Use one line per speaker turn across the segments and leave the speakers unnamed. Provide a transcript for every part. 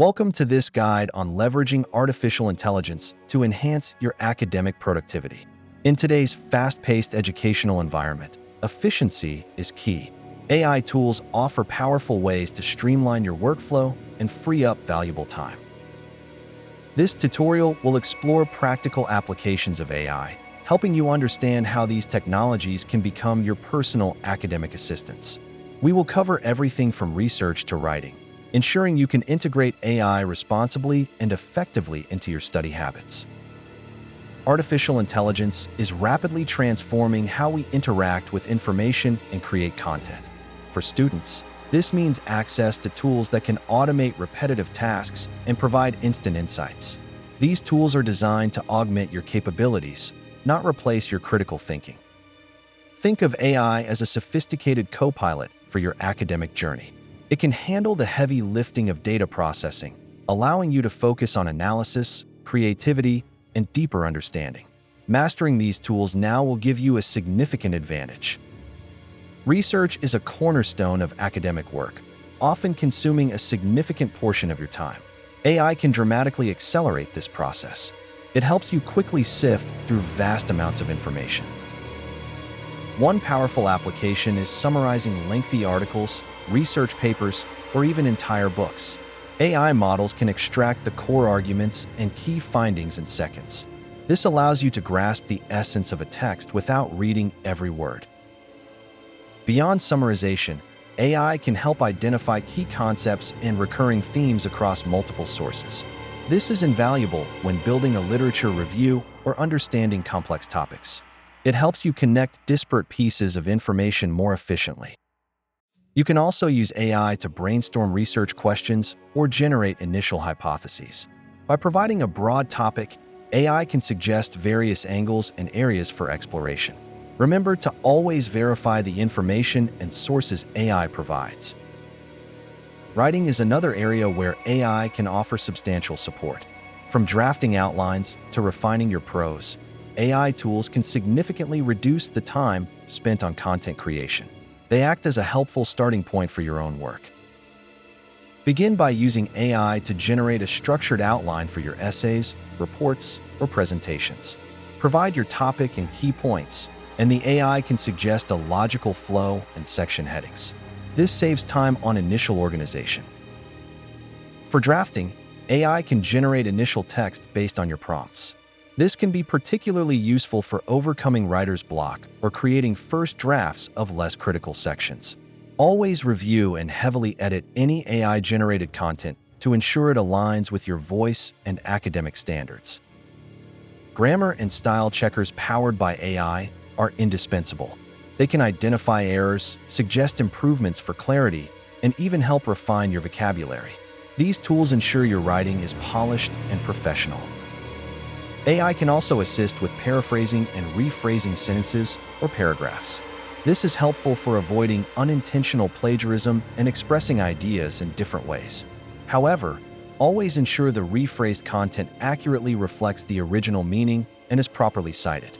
Welcome to this guide on leveraging artificial intelligence to enhance your academic productivity. In today's fast-paced educational environment, efficiency is key. AI tools offer powerful ways to streamline your workflow and free up valuable time. This tutorial will explore practical applications of AI, helping you understand how these technologies can become your personal academic assistants. We will cover everything from research to writing, ensuring you can integrate AI responsibly and effectively into your study habits. Artificial intelligence is rapidly transforming how we interact with information and create content. For students, this means access to tools that can automate repetitive tasks and provide instant insights. These tools are designed to augment your capabilities, not replace your critical thinking. Think of AI as a sophisticated co-pilot for your academic journey. It can handle the heavy lifting of data processing, allowing you to focus on analysis, creativity, and deeper understanding. Mastering these tools now will give you a significant advantage. Research is a cornerstone of academic work, often consuming a significant portion of your time. AI can dramatically accelerate this process. It helps you quickly sift through vast amounts of information. One powerful application is summarizing lengthy articles, research papers, or even entire books. AI models can extract the core arguments and key findings in seconds. This allows you to grasp the essence of a text without reading every word. Beyond summarization, AI can help identify key concepts and recurring themes across multiple sources. This is invaluable when building a literature review or understanding complex topics. It helps you connect disparate pieces of information more efficiently. You can also use AI to brainstorm research questions or generate initial hypotheses. By providing a broad topic, AI can suggest various angles and areas for exploration. Remember to always verify the information and sources AI provides. Writing is another area where AI can offer substantial support. From drafting outlines to refining your prose, AI tools can significantly reduce the time spent on content creation. They act as a helpful starting point for your own work. Begin by using AI to generate a structured outline for your essays, reports, or presentations. Provide your topic and key points, and the AI can suggest a logical flow and section headings. This saves time on initial organization. For drafting, AI can generate initial text based on your prompts. This can be particularly useful for overcoming writer's block or creating first drafts of less critical sections. Always review and heavily edit any AI-generated content to ensure it aligns with your voice and academic standards. Grammar and style checkers powered by AI are indispensable. They can identify errors, suggest improvements for clarity, and even help refine your vocabulary. These tools ensure your writing is polished and professional. AI can also assist with paraphrasing and rephrasing sentences or paragraphs. This is helpful for avoiding unintentional plagiarism and expressing ideas in different ways. However, always ensure the rephrased content accurately reflects the original meaning and is properly cited.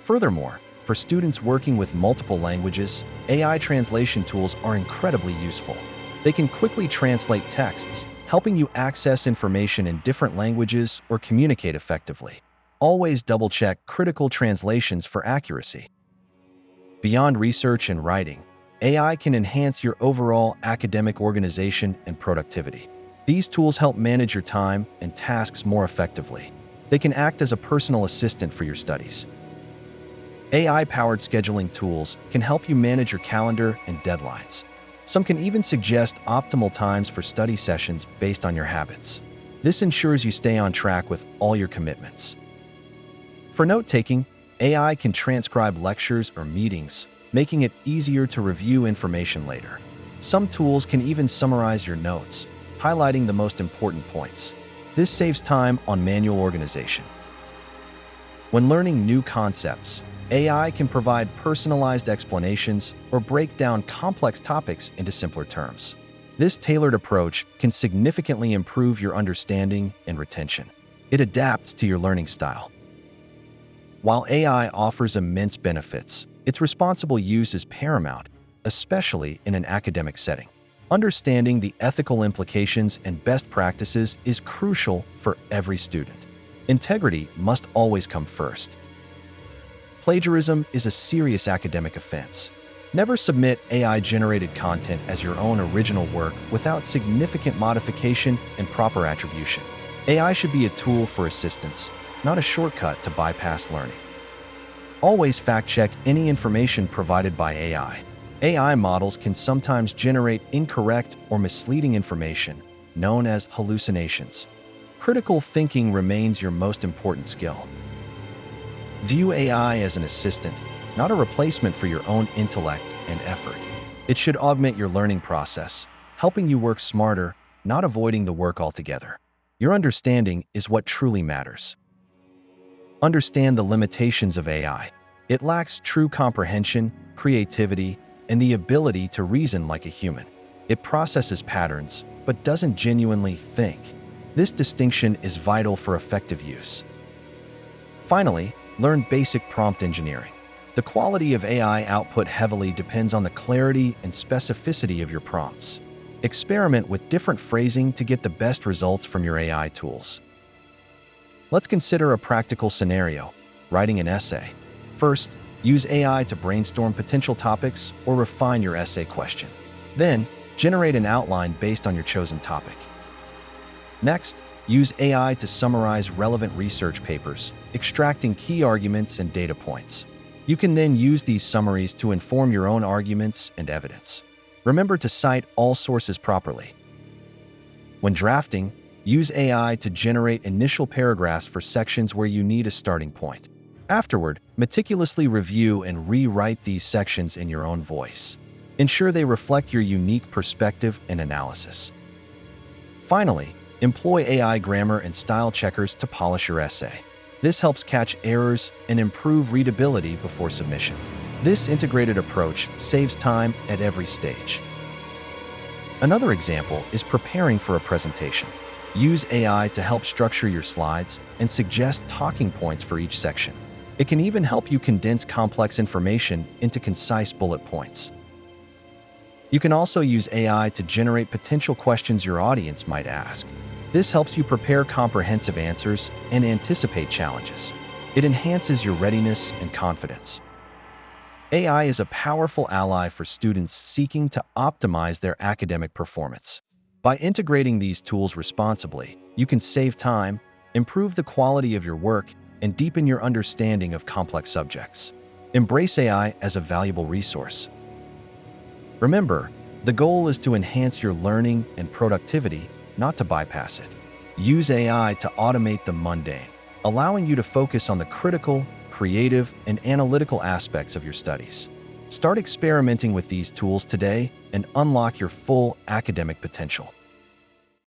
Furthermore, for students working with multiple languages, AI translation tools are incredibly useful. They can quickly translate texts, helping you access information in different languages or communicate effectively. Always double-check critical translations for accuracy. Beyond research and writing, AI can enhance your overall academic organization and productivity. These tools help manage your time and tasks more effectively. They can act as a personal assistant for your studies. AI-powered scheduling tools can help you manage your calendar and deadlines. Some can even suggest optimal times for study sessions based on your habits. This ensures you stay on track with all your commitments. For note-taking, AI can transcribe lectures or meetings, making it easier to review information later. Some tools can even summarize your notes, highlighting the most important points. This saves time on manual organization. When learning new concepts, AI can provide personalized explanations or break down complex topics into simpler terms. This tailored approach can significantly improve your understanding and retention. It adapts to your learning style. While AI offers immense benefits, its responsible use is paramount, especially in an academic setting. Understanding the ethical implications and best practices is crucial for every student. Integrity must always come first. Plagiarism is a serious academic offense. Never submit AI-generated content as your own original work without significant modification and proper attribution. AI should be a tool for assistance, not a shortcut to bypass learning. Always fact-check any information provided by AI. AI models can sometimes generate incorrect or misleading information, known as hallucinations. Critical thinking remains your most important skill. View AI as an assistant, not a replacement for your own intellect and effort. It should augment your learning process, helping you work smarter, not avoiding the work altogether. Your understanding is what truly matters. Understand the limitations of AI. It lacks true comprehension, creativity, and the ability to reason like a human. It processes patterns, but doesn't genuinely think. This distinction is vital for effective use. Finally, learn basic prompt engineering. The quality of AI output heavily depends on the clarity and specificity of your prompts. Experiment with different phrasing to get the best results from your AI tools. Let's consider a practical scenario: writing an essay. First, use AI to brainstorm potential topics or refine your essay question. Then, generate an outline based on your chosen topic. Next, use AI to summarize relevant research papers, extracting key arguments and data points. You can then use these summaries to inform your own arguments and evidence. Remember to cite all sources properly. When drafting, use AI to generate initial paragraphs for sections where you need a starting point. Afterward, meticulously review and rewrite these sections in your own voice. Ensure they reflect your unique perspective and analysis. Finally, employ AI grammar and style checkers to polish your essay. This helps catch errors and improve readability before submission. This integrated approach saves time at every stage. Another example is preparing for a presentation. Use AI to help structure your slides and suggest talking points for each section. It can even help you condense complex information into concise bullet points. You can also use AI to generate potential questions your audience might ask. This helps you prepare comprehensive answers and anticipate challenges. It enhances your readiness and confidence. AI is a powerful ally for students seeking to optimize their academic performance. By integrating these tools responsibly, you can save time, improve the quality of your work, and deepen your understanding of complex subjects. Embrace AI as a valuable resource. Remember, the goal is to enhance your learning and productivity, not to bypass it. Use AI to automate the mundane, allowing you to focus on the critical, creative, and analytical aspects of your studies. Start experimenting with these tools today and unlock your full academic potential.